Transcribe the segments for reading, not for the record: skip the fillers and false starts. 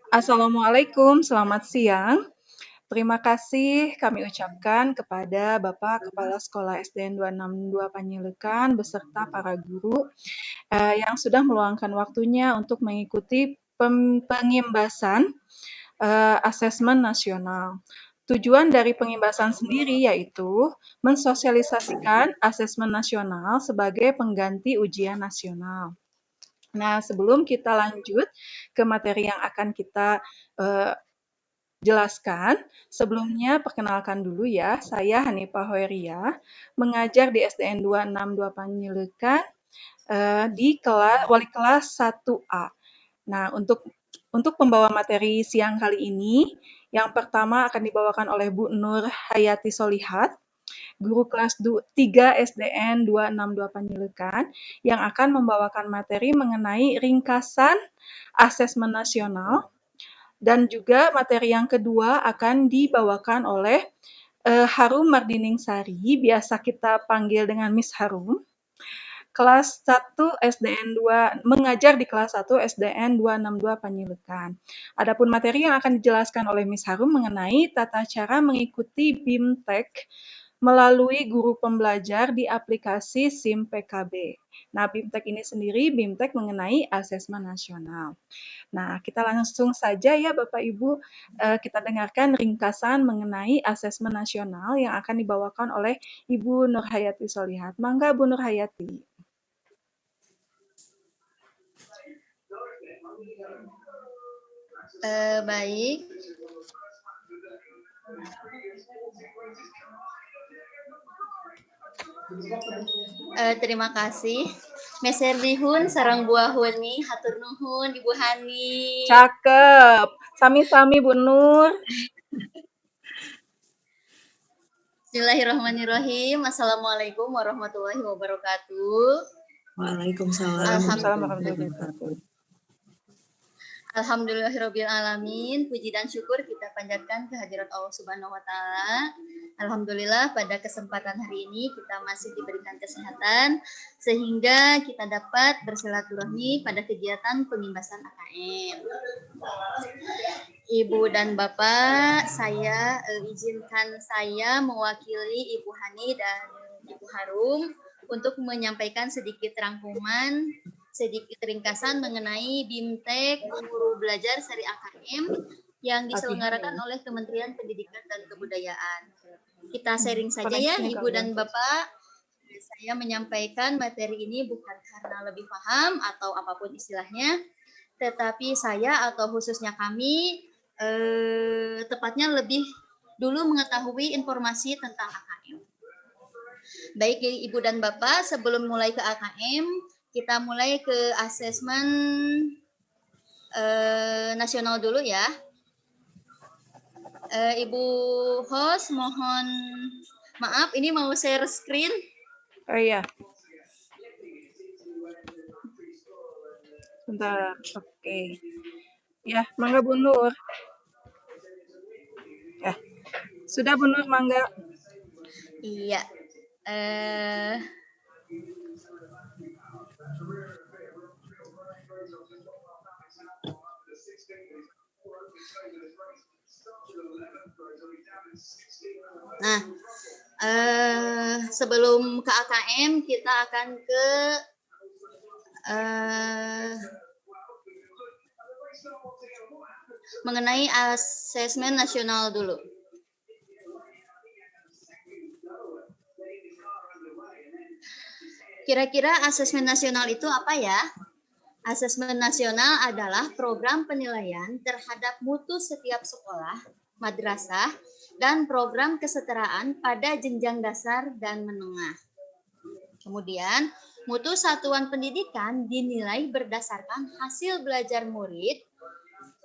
Assalamualaikum, selamat siang. Terima kasih kami ucapkan kepada Bapak Kepala Sekolah SDN 262 Panyilekan beserta para guru yang sudah meluangkan waktunya untuk mengikuti pengimbasan asesmen nasional. Tujuan dari pengimbasan sendiri yaitu mensosialisasikan asesmen nasional sebagai pengganti ujian nasional. Nah, sebelum kita lanjut ke materi yang akan kita eh, jelaskan, sebelumnya perkenalkan dulu ya, saya Hanifah Hoeria, mengajar di SDN 262 Panyilekan di wali kelas 1A. Nah, untuk pembawa materi siang kali ini, yang pertama akan dibawakan oleh Bu Nur Hayati Solihat, guru kelas 3 SDN 262 Panyilekan, yang akan membawakan materi mengenai ringkasan asesmen nasional, dan juga materi yang kedua akan dibawakan oleh Harum Mardiningsari, biasa kita panggil dengan Miss Harum, kelas 1 SDN 2, mengajar di kelas 1 SDN 262 Panyilekan. Adapun materi yang akan dijelaskan oleh Miss Harum mengenai tata cara mengikuti BIMTEK melalui guru pembelajar di aplikasi SIM PKB. Nah, BIMTEK ini sendiri, BIMTEK mengenai asesmen nasional. Nah, kita langsung saja ya Bapak Ibu, kita dengarkan ringkasan mengenai asesmen nasional yang akan dibawakan oleh Ibu Nurhayati Solihat. Mangga Bu Nurhayati. Baik. Terima kasih. Meser dihun sarang buah huni, hatur nuhun Ibu Hani. Cakep. Sami-sami Bu Nur. Bismillahirrahmanirrahim. Assalamualaikum warahmatullahi wabarakatuh. Waalaikumsalam warahmatullahi wabarakatuh. Alhamdulillahirrabbilalamin. Puji dan syukur kita panjatkan kehadirat Allah Subhanahu wa Ta'ala. Alhamdulillah pada kesempatan hari ini kita masih diberikan kesehatan sehingga kita dapat bersilaturahmi pada kegiatan pengimbasan AKM. Ibu dan Bapak, saya izinkan saya mewakili Ibu Hani dan Ibu Harum untuk menyampaikan sedikit rangkuman, sedikit ringkasan mengenai BIMTEK Guru Belajar Seri AKM yang diselenggarakan oleh Kementerian Pendidikan dan Kebudayaan. Kita sharing saja ya Ibu dan Bapak. Saya menyampaikan materi ini bukan karena lebih paham atau apapun istilahnya, tetapi saya atau khususnya kami tepatnya lebih dulu mengetahui informasi tentang AKM. Baik Ibu dan Bapak, sebelum mulai ke AKM, kita mulai ke asesmen nasional dulu ya. Ibu host, mohon maaf, ini mau share screen. Oh iya. Sebentar, oke. Ya, mangga Bu Nur. Ya, sudah Bu Nur, mangga. Iya. Nah, sebelum ke AKM kita akan ke mengenai asesmen nasional dulu. Kira-kira asesmen nasional itu apa ya? Asesmen nasional adalah program penilaian terhadap mutu setiap sekolah, madrasah, dan program kesetaraan pada jenjang dasar dan menengah. Kemudian, mutu satuan pendidikan dinilai berdasarkan hasil belajar murid,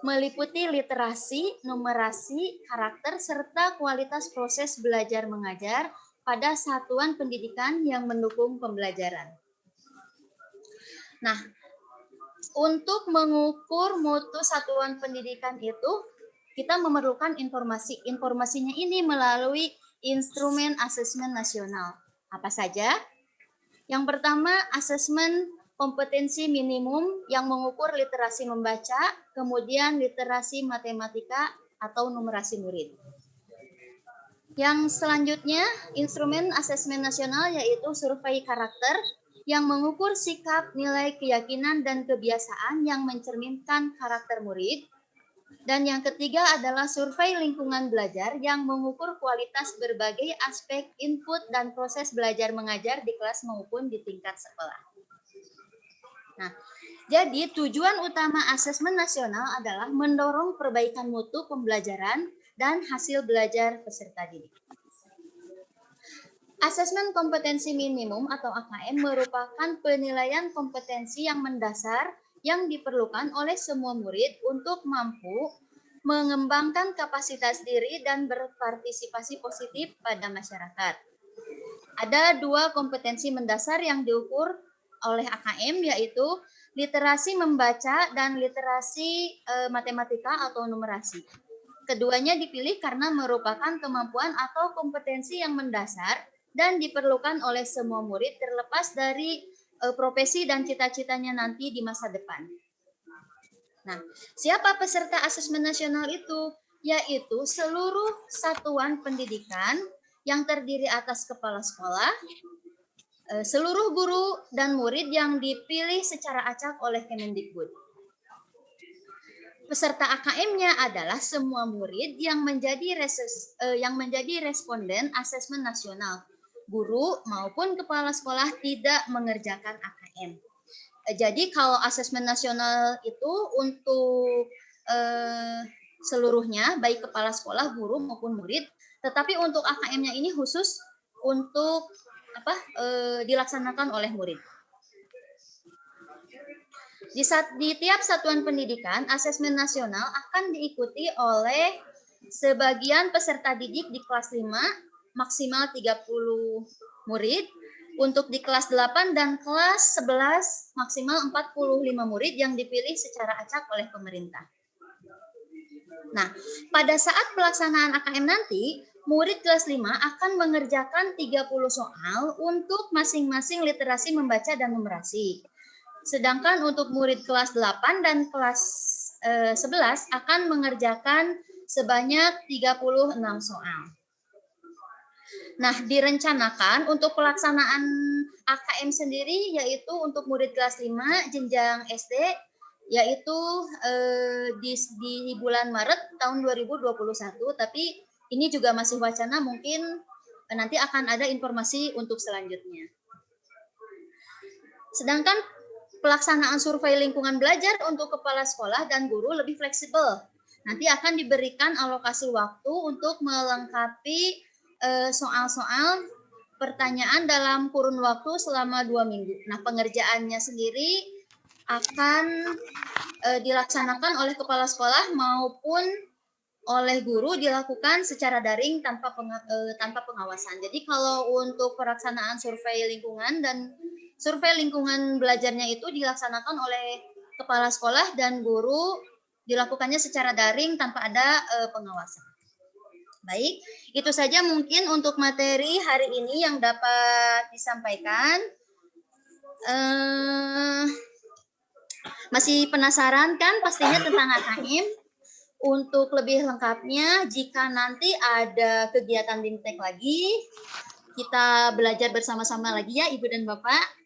meliputi literasi, numerasi, karakter, serta kualitas proses belajar mengajar pada satuan pendidikan yang mendukung pembelajaran. Nah, untuk mengukur mutu satuan pendidikan itu, kita memerlukan informasi. Informasinya ini melalui instrumen asesmen nasional. Apa saja? Yang pertama, asesmen kompetensi minimum yang mengukur literasi membaca, kemudian literasi matematika atau numerasi murid. Yang selanjutnya, instrumen asesmen nasional yaitu survei karakter yang mengukur sikap, nilai, keyakinan, dan kebiasaan yang mencerminkan karakter murid. Dan yang ketiga adalah survei lingkungan belajar yang mengukur kualitas berbagai aspek input dan proses belajar mengajar di kelas maupun di tingkat sekolah. Nah, jadi tujuan utama asesmen nasional adalah mendorong perbaikan mutu pembelajaran dan hasil belajar peserta didik. Asesmen kompetensi minimum atau AKM merupakan penilaian kompetensi yang mendasar yang diperlukan oleh semua murid untuk mampu mengembangkan kapasitas diri dan berpartisipasi positif pada masyarakat. Ada dua kompetensi mendasar yang diukur oleh AKM, yaitu literasi membaca dan literasi matematika atau numerasi. Keduanya dipilih karena merupakan kemampuan atau kompetensi yang mendasar dan diperlukan oleh semua murid terlepas dari profesi dan cita-citanya nanti di masa depan. Nah, siapa peserta asesmen nasional itu? Yaitu seluruh satuan pendidikan yang terdiri atas kepala sekolah, seluruh guru dan murid yang dipilih secara acak oleh Kemendikbud. Peserta AKM-nya adalah semua murid yang menjadi responden asesmen nasional. Guru maupun kepala sekolah tidak mengerjakan AKM. Jadi kalau asesmen nasional itu untuk seluruhnya, baik kepala sekolah, guru maupun murid, tetapi untuk AKM-nya ini khusus untuk dilaksanakan oleh murid. Di tiap satuan pendidikan, asesmen nasional akan diikuti oleh sebagian peserta didik di kelas 5, maksimal 30 murid. Untuk di kelas 8 dan kelas 11, maksimal 45 murid yang dipilih secara acak oleh pemerintah. Nah, pada saat pelaksanaan AKM nanti, murid kelas 5 akan mengerjakan 30 soal untuk masing-masing literasi membaca dan numerasi. Sedangkan untuk murid kelas 8 dan kelas 11 akan mengerjakan sebanyak 36 soal. Nah, direncanakan untuk pelaksanaan AKM sendiri yaitu untuk murid kelas 5 jenjang SD yaitu di bulan Maret tahun 2021, tapi ini juga masih wacana, mungkin nanti akan ada informasi untuk selanjutnya. Sedangkan pelaksanaan survei lingkungan belajar untuk kepala sekolah dan guru lebih fleksibel. Nanti akan diberikan alokasi waktu untuk melengkapi soal-soal pertanyaan dalam kurun waktu selama 2 minggu. Nah, pengerjaannya sendiri akan dilaksanakan oleh kepala sekolah maupun oleh guru, dilakukan secara daring tanpa pengawasan. Jadi kalau untuk pelaksanaan survei lingkungan dan survei lingkungan belajarnya itu dilaksanakan oleh kepala sekolah dan guru, dilakukannya secara daring tanpa ada pengawasan. Baik, itu saja mungkin untuk materi hari ini yang dapat disampaikan. Masih penasaran kan pastinya tentang AKM? Untuk lebih lengkapnya, jika nanti ada kegiatan BIMTEK lagi, kita belajar bersama-sama lagi ya Ibu dan Bapak.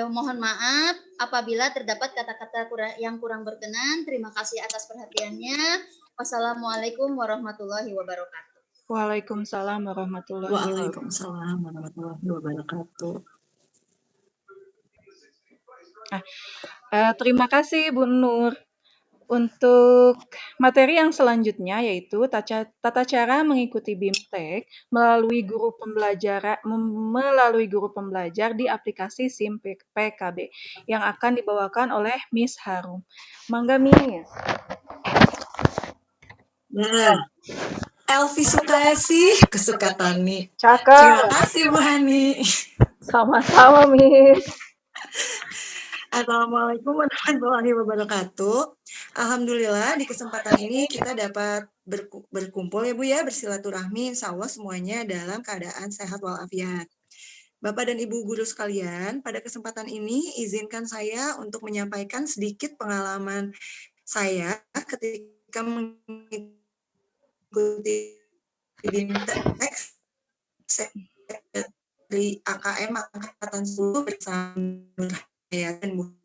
Mohon maaf apabila terdapat kata-kata yang kurang berkenan. Terima kasih atas perhatiannya. Wassalamualaikum warahmatullahi wabarakatuh. Waalaikumsalam warahmatullahi wabarakatuh. Waalaikumsalam warahmatullahi wabarakatuh. Terima kasih Bu Nur. Untuk materi yang selanjutnya yaitu tata cara mengikuti BIMTEK melalui guru pembelajar di aplikasi SIM PKB yang akan dibawakan oleh Miss Harum. Mangga Miss. Nah, Elvi Sukasi, kesuka Tani. Cakep. Terima kasih Bu Hani. Sama-sama Miss. Assalamualaikum warahmatullahi wabarakatuh. Alhamdulillah di kesempatan ini kita dapat berkumpul ya Bu ya, bersilaturahmi, insya Allah semuanya dalam keadaan sehat walafiat. Bapak dan Ibu guru sekalian, pada kesempatan ini izinkan saya untuk menyampaikan sedikit pengalaman saya ketika mengikuti BIMTEK dari AKM Angkatan 10 bersama saya dan Bu.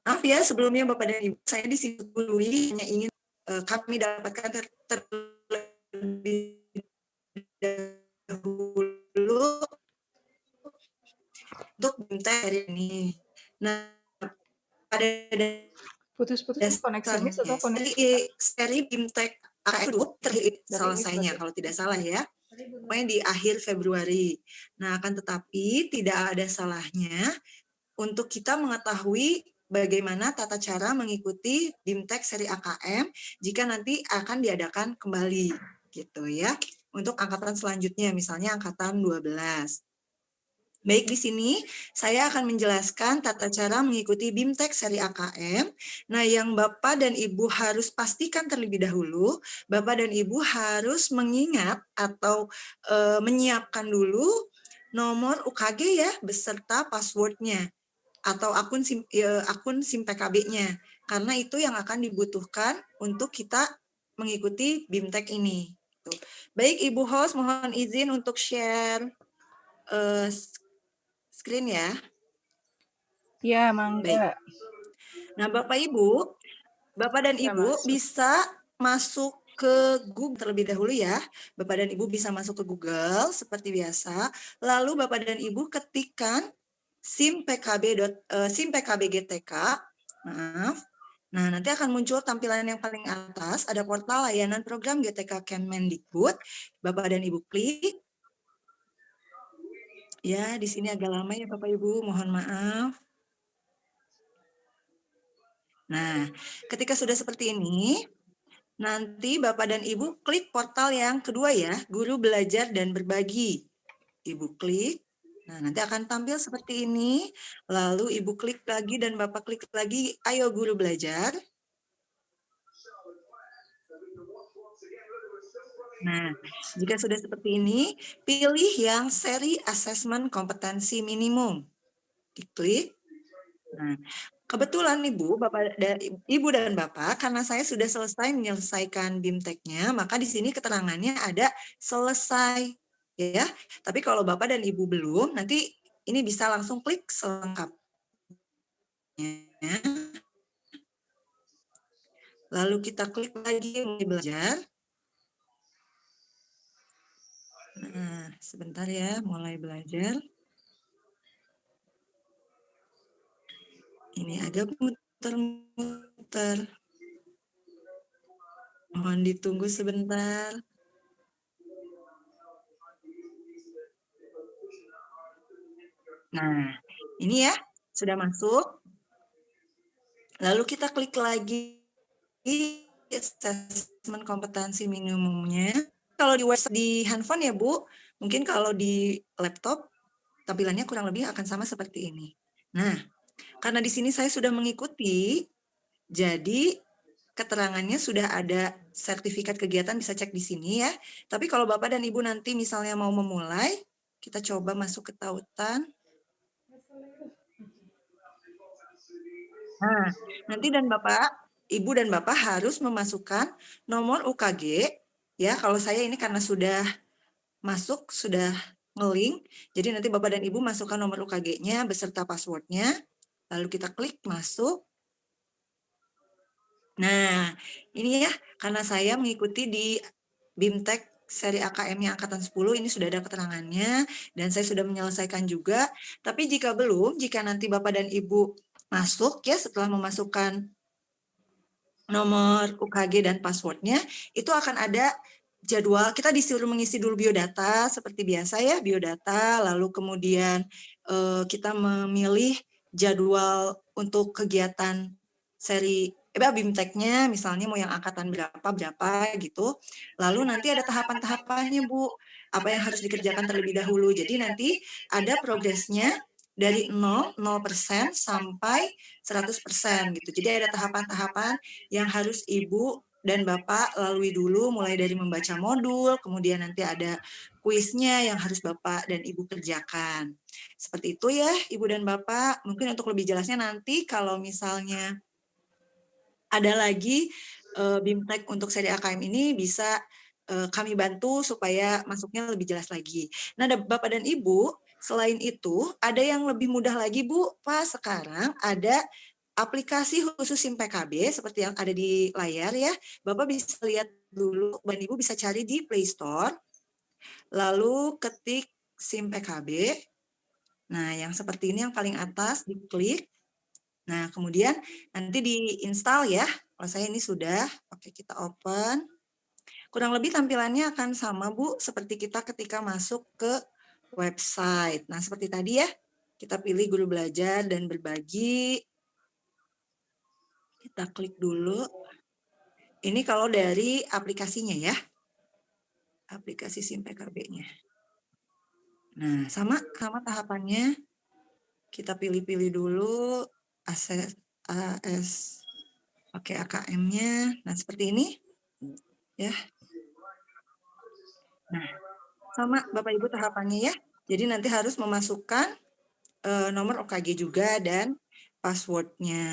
Maaf ya sebelumnya Bapak dan Ibu, saya di sini dulu hanya ingin kami dapatkan terlebih dahulu untuk BIMTEK hari ini. Nah, pada Putus-putus koneksi Miss atau koneksi seri BIMTEK AKM itu selesainya kalau tidak salah ya. Pokoknya di akhir Februari. Nah, akan tetapi tidak ada salahnya untuk kita mengetahui bagaimana tata cara mengikuti BIMTEK seri AKM jika nanti akan diadakan kembali gitu ya. Untuk angkatan selanjutnya misalnya angkatan 12. Baik, di sini saya akan menjelaskan tata cara mengikuti BIMTEK seri AKM. Nah, yang Bapak dan Ibu harus pastikan terlebih dahulu, Bapak dan Ibu harus mengingat atau menyiapkan dulu nomor UKG ya, beserta passwordnya atau akun SIM PKB-nya. Karena itu yang akan dibutuhkan untuk kita mengikuti BIMTEK ini. Baik, Ibu host, mohon izin untuk share screen ya. Ya, mangga. Baik. Nah, Bapak dan Ibu bisa masuk ke Google terlebih dahulu ya. Bapak dan Ibu bisa masuk ke Google seperti biasa. Lalu Bapak dan Ibu ketikkan SIM PKB GTK. Maaf. Nah, nanti akan muncul tampilan yang paling atas, ada portal layanan program GTK Kemendikbud. Bapak dan Ibu klik. Ya, di sini agak lama ya Bapak Ibu, mohon maaf. Nah, ketika sudah seperti ini, nanti Bapak dan Ibu klik portal yang kedua ya, Guru Belajar dan Berbagi. Ibu klik, nah nanti akan tampil seperti ini, lalu Ibu klik lagi dan Bapak klik lagi, ayo Guru Belajar. Nah, jika sudah seperti ini, pilih yang seri asesmen kompetensi minimum. Diklik. Nah, kebetulan Ibu dan Bapak, karena saya sudah selesai menyelesaikan BIMTEK-nya, maka di sini keterangannya ada selesai. Ya, tapi kalau Bapak dan Ibu belum, nanti ini bisa langsung klik selengkapnya. Lalu kita klik lagi mulai belajar. Nah, sebentar ya, mulai belajar. Ini agak muter-muter. Mohon ditunggu sebentar. Nah, ini ya, sudah masuk. Lalu kita klik lagi assessment kompetensi minimumnya. Kalau di handphone ya Bu, mungkin kalau di laptop tampilannya kurang lebih akan sama seperti ini. Nah, karena di sini saya sudah mengikuti, jadi keterangannya sudah ada sertifikat kegiatan, bisa cek di sini ya. Tapi kalau Bapak dan Ibu nanti misalnya mau memulai, kita coba masuk ke tautan. Nah, nanti Ibu dan Bapak harus memasukkan nomor UKG, ya kalau saya ini karena sudah masuk, sudah nge-link, jadi nanti Bapak dan Ibu masukkan nomor UKG-nya beserta password-nya, lalu kita klik masuk. Nah, ini ya, karena saya mengikuti di BIMTEK seri AKM-nya Angkatan 10, ini sudah ada keterangannya, dan saya sudah menyelesaikan juga. Tapi jika belum, jika nanti Bapak dan Ibu masuk, ya setelah memasukkan nomor UKG dan password-nya, itu akan ada jadwal, kita disuruh mengisi dulu biodata, seperti biasa ya, biodata, lalu kemudian kita memilih jadwal untuk kegiatan seri BIMTEK-nya, misalnya mau yang angkatan berapa gitu. Lalu nanti ada tahapan-tahapannya Bu, apa yang harus dikerjakan terlebih dahulu. Jadi nanti ada progresnya dari 0% sampai 100% gitu. Jadi ada tahapan-tahapan yang harus Ibu dan Bapak lalui dulu, mulai dari membaca modul, kemudian nanti ada kuisnya yang harus Bapak dan Ibu kerjakan. Seperti itu ya, Ibu dan Bapak. Mungkin untuk lebih jelasnya nanti kalau misalnya ada lagi BIMTEK untuk seri AKM ini bisa kami bantu supaya masuknya lebih jelas lagi. Nah, Bapak dan Ibu, selain itu ada yang lebih mudah lagi Bu, Pak, sekarang ada aplikasi khusus SIM PKB seperti yang ada di layar ya. Bapak bisa lihat dulu, dan Ibu bisa cari di Play Store, lalu ketik SIM PKB. Nah, yang seperti ini yang paling atas, diklik. Nah, kemudian nanti diinstal ya. Kalau saya ini sudah, oke kita open. Kurang lebih tampilannya akan sama Bu, seperti kita ketika masuk ke website. Nah, seperti tadi ya, kita pilih guru belajar dan berbagi. Kita klik dulu. Ini kalau dari aplikasinya ya. Aplikasi SIM PKB-nya. Nah, sama tahapannya. Kita pilih-pilih dulu oke, AKM-nya. Nah, seperti ini. Ya. Nah, sama Bapak Ibu tahapannya ya. Jadi nanti harus memasukkan nomor OKG juga dan password-nya.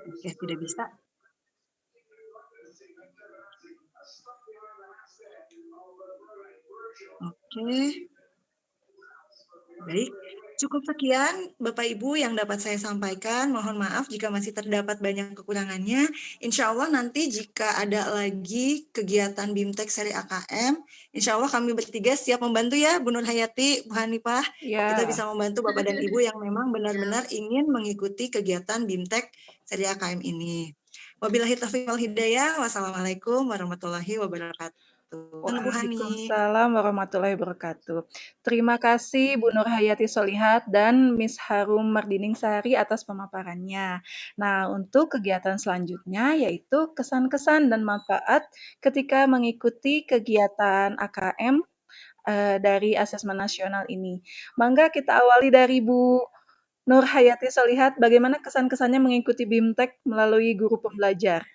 Oke, tidak bisa. Oke. Baik, cukup sekian Bapak Ibu yang dapat saya sampaikan. Mohon maaf jika masih terdapat banyak kekurangannya. Insya Allah nanti jika ada lagi kegiatan BIMTEK seri AKM, insya Allah kami bertiga siap membantu ya, Bu Nur Hayati, Bu Hanifah. Ya. Kita bisa membantu Bapak dan Ibu yang memang benar-benar ingin mengikuti kegiatan BIMTEK seri AKM ini. Wabillahi taufiq wal hidayah. Wassalamualaikum warahmatullahi wabarakatuh. Waalaikumsalam warahmatullahi wabarakatuh. Terima kasih Bu Nur Hayati Solihat dan Miss Harum Mardining Sari atas pemaparannya. Nah, untuk kegiatan selanjutnya yaitu kesan-kesan dan manfaat ketika mengikuti kegiatan AKM dari asesmen nasional ini. Mangga kita awali dari Bu Nur Hayati Solihat, bagaimana kesan-kesannya mengikuti BIMTEK melalui guru pembelajar?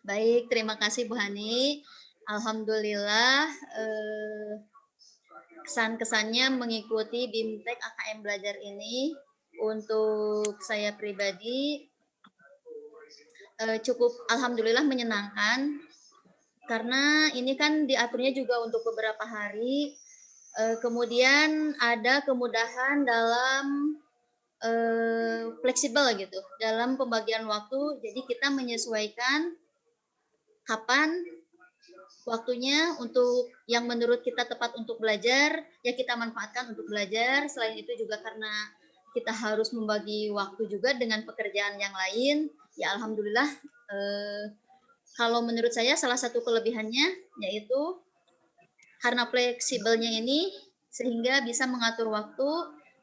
Baik, terima kasih Bu Hani. Alhamdulillah kesan-kesannya mengikuti BIMTEK AKM Belajar ini untuk saya pribadi cukup alhamdulillah menyenangkan karena ini kan diaturnya juga untuk beberapa hari. Kemudian ada kemudahan dalam fleksibel gitu dalam pembagian waktu. Jadi kita menyesuaikan kapan waktunya untuk yang menurut kita tepat untuk belajar, ya kita manfaatkan untuk belajar. Selain itu juga karena kita harus membagi waktu juga dengan pekerjaan yang lain, ya alhamdulillah kalau menurut saya salah satu kelebihannya yaitu karena fleksibelnya ini sehingga bisa mengatur waktu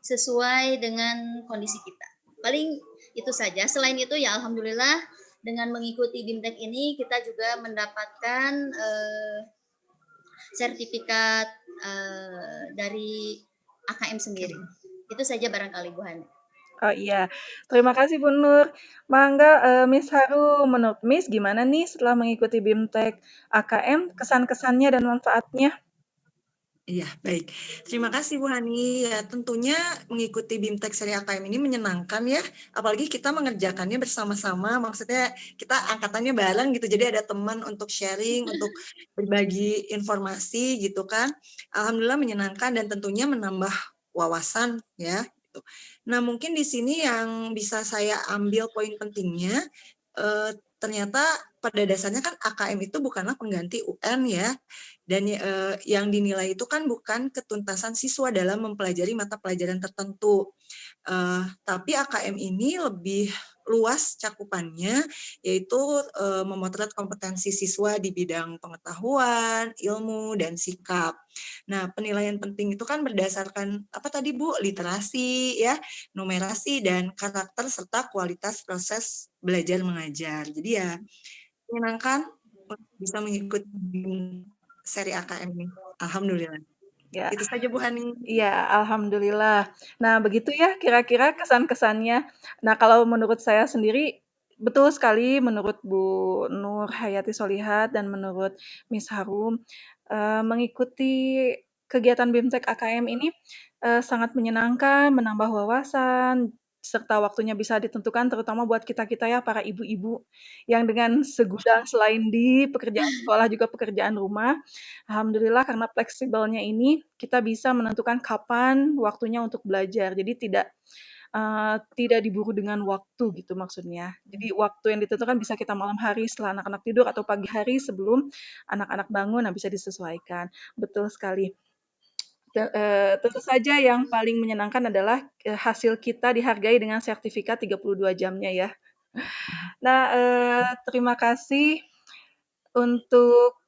sesuai dengan kondisi kita. Paling itu saja. Selain itu ya alhamdulillah dengan mengikuti BIMTEK ini kita juga mendapatkan sertifikat dari AKM sendiri. Itu saja barangkali Bu Hani. Oh iya, terima kasih Bu Nur. Mangga Miss Haru, menurut Miss gimana nih setelah mengikuti BIMTEK AKM, kesan-kesannya dan manfaatnya? Iya, baik. Terima kasih Bu Hani. Ya, tentunya mengikuti BIMTEK seri AKM ini menyenangkan ya. Apalagi kita mengerjakannya bersama-sama. Maksudnya kita angkatannya bareng gitu. Jadi ada teman untuk sharing, untuk berbagi informasi gitu kan. Alhamdulillah menyenangkan dan tentunya menambah wawasan ya. Gitu. Nah, mungkin di sini yang bisa saya ambil poin pentingnya, ternyata pada dasarnya kan AKM itu bukanlah pengganti UN ya. Dan yang dinilai itu kan bukan ketuntasan siswa dalam mempelajari mata pelajaran tertentu. Tapi AKM ini lebih luas cakupannya, yaitu memotret kompetensi siswa di bidang pengetahuan, ilmu, dan sikap. Nah, penilaian penting itu kan berdasarkan apa tadi Bu? Literasi, ya, numerasi, dan karakter serta kualitas proses belajar mengajar. Jadi ya menyenangkan bisa mengikuti seri AKM ini. Alhamdulillah. Ya. Itu saja Bu Hani. Iya, alhamdulillah. Nah, begitu ya kira-kira kesan-kesannya. Nah, kalau menurut saya sendiri betul sekali menurut Bu Nur Hayati Solihat dan menurut Miss Harum, mengikuti kegiatan BIMTEK AKM ini sangat menyenangkan, menambah wawasan, serta waktunya bisa ditentukan terutama buat kita-kita ya para ibu-ibu yang dengan segudang selain di pekerjaan sekolah juga pekerjaan rumah. Alhamdulillah karena fleksibelnya ini kita bisa menentukan kapan waktunya untuk belajar. Jadi tidak diburu dengan waktu gitu maksudnya. Jadi waktu yang ditentukan bisa kita malam hari setelah anak-anak tidur atau pagi hari sebelum anak-anak bangun, nah bisa disesuaikan. Betul sekali. Tentu saja yang paling menyenangkan adalah, hasil kita dihargai dengan sertifikat 32 jamnya ya. Nah, terima kasih untuk,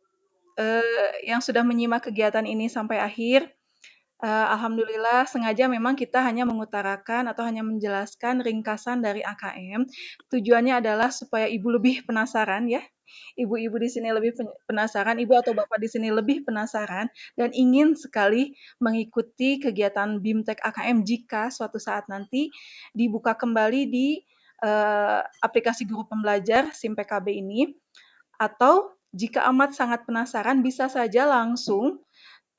yang sudah menyimak kegiatan ini sampai akhir. Alhamdulillah sengaja memang kita hanya mengutarakan atau hanya menjelaskan ringkasan dari AKM. Tujuannya adalah supaya Ibu lebih penasaran ya. Ibu-ibu di sini lebih penasaran, Ibu atau Bapak di sini lebih penasaran dan ingin sekali mengikuti kegiatan BIMTEK AKM jika suatu saat nanti dibuka kembali di aplikasi Guru Pembelajar SIM PKB ini. Atau jika amat sangat penasaran bisa saja langsung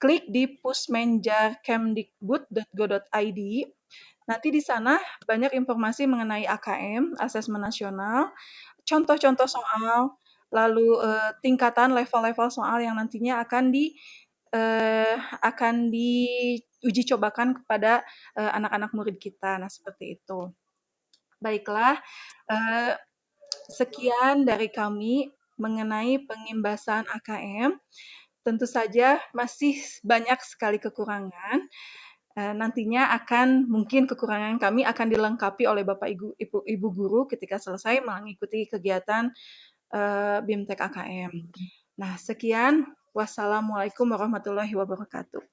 klik di pusmenja.kemdikbud.go.id. Nanti di sana banyak informasi mengenai AKM, asesmen nasional, contoh-contoh soal, lalu tingkatan level-level soal yang nantinya akan diuji cobakan kepada anak-anak murid kita. Nah, seperti itu. Baiklah, sekian dari kami mengenai pengimbasan AKM. Tentu saja masih banyak sekali kekurangan. Nantinya mungkin kekurangan kami akan dilengkapi oleh Bapak Ibu guru ketika selesai mengikuti kegiatan BIMTEK AKM. Nah, sekian. Wassalamualaikum warahmatullahi wabarakatuh.